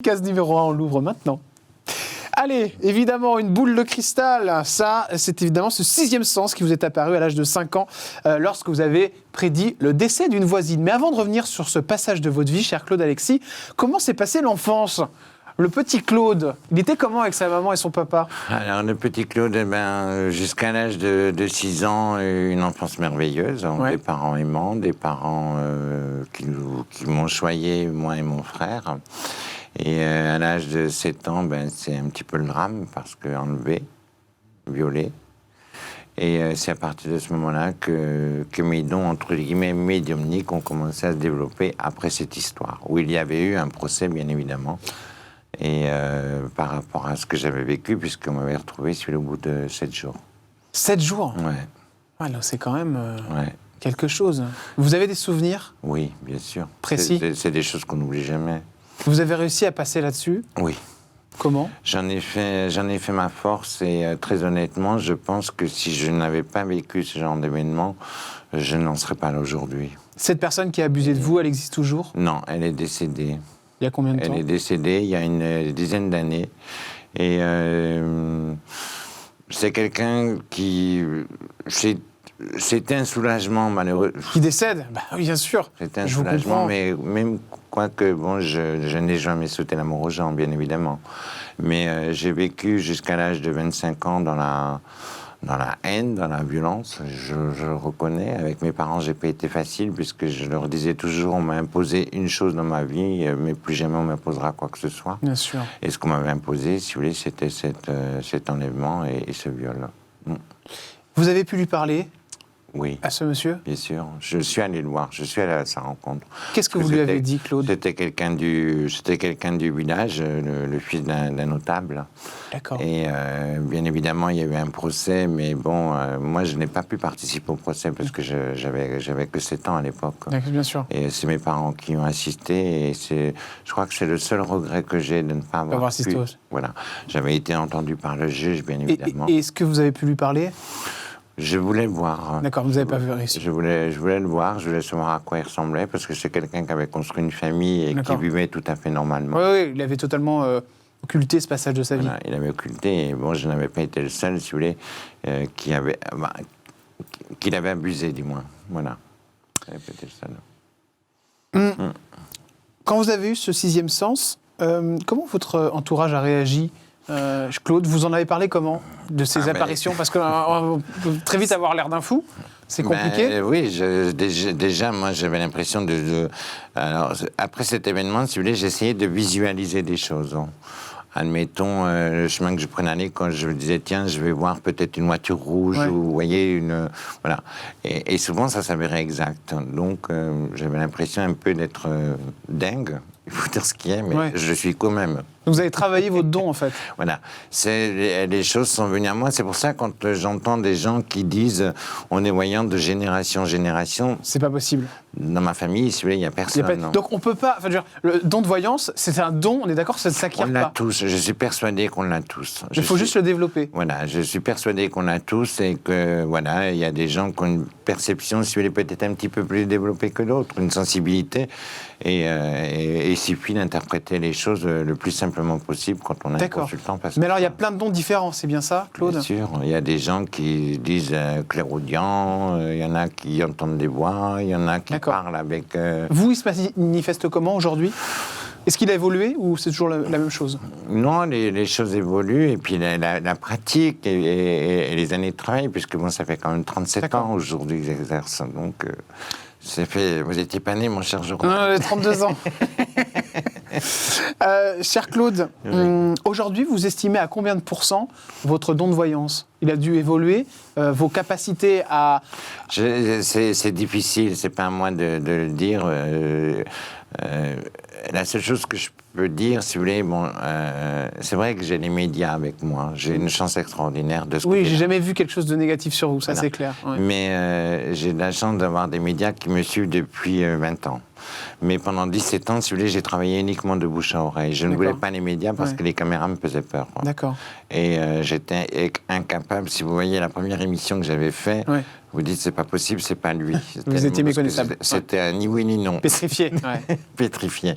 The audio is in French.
Case numéro 1, on l'ouvre maintenant. Allez, évidemment, une boule de cristal. Ça, c'est évidemment ce sixième sens qui vous est apparu à l'âge de 5 ans lorsque vous avez prédit le décès d'une voisine. Mais avant de revenir sur ce passage de votre vie, cher Claude Alexis, comment s'est passée l'enfance ? Le petit Claude, il était comment avec sa maman et son papa ? Alors, le petit Claude, jusqu'à l'âge de 6 ans, une enfance merveilleuse, Ouais. des parents aimants, des parents qui m'ont choyé, moi et mon frère. Et à l'âge de 7 ans, c'est un petit peu le drame, parce qu'enlevé, violé. Et c'est à partir de ce moment-là que mes dons, entre guillemets, médiumniques ont commencé à se développer après cette histoire, où il y avait eu un procès, bien évidemment. Et par rapport à ce que j'avais vécu, puisqu'on m'avait retrouvé au bout de 7 jours. 7 jours ? Ouais, Alors, c'est quand même ouais. quelque chose. Vous avez des souvenirs Oui, bien sûr. précis ? C'est des choses qu'on n'oublie jamais. Vous avez réussi à passer là-dessus ? Oui. Comment ? J'en ai fait ma force et très honnêtement, je pense que si je n'avais pas vécu ce genre d'événement, je n'en serais pas là aujourd'hui. Cette personne qui a abusé de vous, elle existe toujours ? Non, elle est décédée. Il y a combien de temps ? Elle est décédée il y a une dizaine d'années. Et c'est quelqu'un qui... C'était un soulagement malheureux. Qui décède ? Bah oui, bien sûr. C'était un Je vous soulagement, comprends. mais même quoique, bon, je n'ai jamais sauté la mort aux gens, bien évidemment. Mais j'ai vécu jusqu'à l'âge de 25 ans dans la haine, dans la violence, je le reconnais. Avec mes parents, j'ai pas été facile, puisque je leur disais toujours, on m'a imposé une chose dans ma vie, mais plus jamais on m'imposera quoi que ce soit. Bien sûr. Et ce qu'on m'avait imposé, si vous voulez, c'était cet enlèvement et ce viol. Vous avez pu lui parler Oui, à ce monsieur ? bien sûr. Je suis allé le voir, je suis allé à sa rencontre. Qu'est-ce que vous lui avez dit, Claude ? C'était quelqu'un du village, le fils d'un notable. D'accord. Et bien évidemment, il y a eu un procès, mais bon, moi, je n'ai pas pu participer au procès parce que j'avais que 7 ans à l'époque. D'accord, bien sûr. Et c'est mes parents qui ont assisté, et je crois que c'est le seul regret que j'ai de ne pas avoir assisté pu. aussi. Voilà. J'avais été entendu par le juge, bien Et évidemment. est-ce que vous avez pu lui parler ? Je voulais le voir. D'accord, vous n'avez pas vu réussir. Je voulais le voir, je voulais savoir à quoi il ressemblait, parce que c'est quelqu'un qui avait construit une famille et qui D'accord. vivait tout à fait normalement. Oui, oui, il avait totalement occulté ce passage de sa vie. Voilà, il avait occulté, et bon, je n'avais pas été le seul, si vous voulez, qu'il avait abusé, du moins. Voilà. Je n'avais pas été le seul. Quand vous avez eu ce sixième sens, comment votre entourage a réagi ? Claude, vous en avez parlé comment ? De ces apparitions ? Parce qu'on peut très vite avoir l'air d'un fou. C'est compliqué ? Oui, déjà, moi, j'avais l'impression Alors, après cet événement, si vous voulez, j'essayais de visualiser des choses. Admettons, le chemin que je prenais aller, quand je me disais, tiens, je vais voir peut-être une voiture rouge, Ouais. ou, vous voyez, voilà. Et souvent, ça s'avérait exact. Donc, j'avais l'impression un peu d'être dingue, il faut dire ce qui est, mais Ouais. je suis quand même. Donc vous avez travaillé votre don, en fait. Voilà, les choses sont venues à moi. C'est pour ça, quand j'entends des gens qui disent on est voyant de génération en génération, C'est pas possible. dans ma famille, si vous voulez, il n'y a Il y personne. a pas- non. Donc on peut pas. Enfin, je veux dire, le don de voyance, c'est un don, on est d'accord, ça ne On s'acquiert l'a pas. tous, je suis persuadé qu'on l'a tous. Il faut juste le développer. Voilà, je suis persuadé qu'on l'a tous et que, voilà, il y a des gens qui ont une perception, si vous voulez, peut-être un petit peu plus développée que d'autres, une sensibilité, et il suffit d'interpréter les choses le plus simplement possible quand on a un D'accord. consultant. Mais alors il y a plein de dons différents, c'est bien ça, Claude ? Bien sûr, il y a des gens qui disent clairaudient, il y en a qui entendent des voix, il y en a qui D'accord. parlent avec... Vous, il se manifeste comment aujourd'hui ? Est-ce qu'il a évolué ou c'est toujours la même chose ? Non, les choses évoluent, et puis la pratique et les années de travail, puisque bon, ça fait quand même 37 D'accord. ans aujourd'hui que j'exerce, donc vous n'étiez pas né, mon cher Jérôme. Non, j'ai 32 ans. Cher Claude, aujourd'hui, vous estimez à combien de pourcents votre don de voyance ? Il a dû évoluer, vos capacités à... C'est difficile, c'est pas à moi de le dire. La seule chose que je peux dire, si vous voulez, c'est vrai que j'ai les médias avec moi. J'ai une chance extraordinaire de ce Oui, côté-là. j'ai jamais vu quelque chose de négatif sur vous, ça Voilà. c'est clair. Ouais. Mais j'ai de la chance d'avoir des médias qui me suivent depuis 20 ans. Mais pendant 17 ans, si vous voulez, j'ai travaillé uniquement de bouche à oreille. Je ne D'accord. voulais pas les médias parce Ouais. que les caméras me faisaient peur. D'accord. Et j'étais incapable. Si vous voyez la première émission que j'avais faite, Ouais. vous dites c'est pas possible, c'est pas lui. Vous étiez méconnaissable. C'était ni oui ni non. Pétrifié. Ouais. Pétrifié.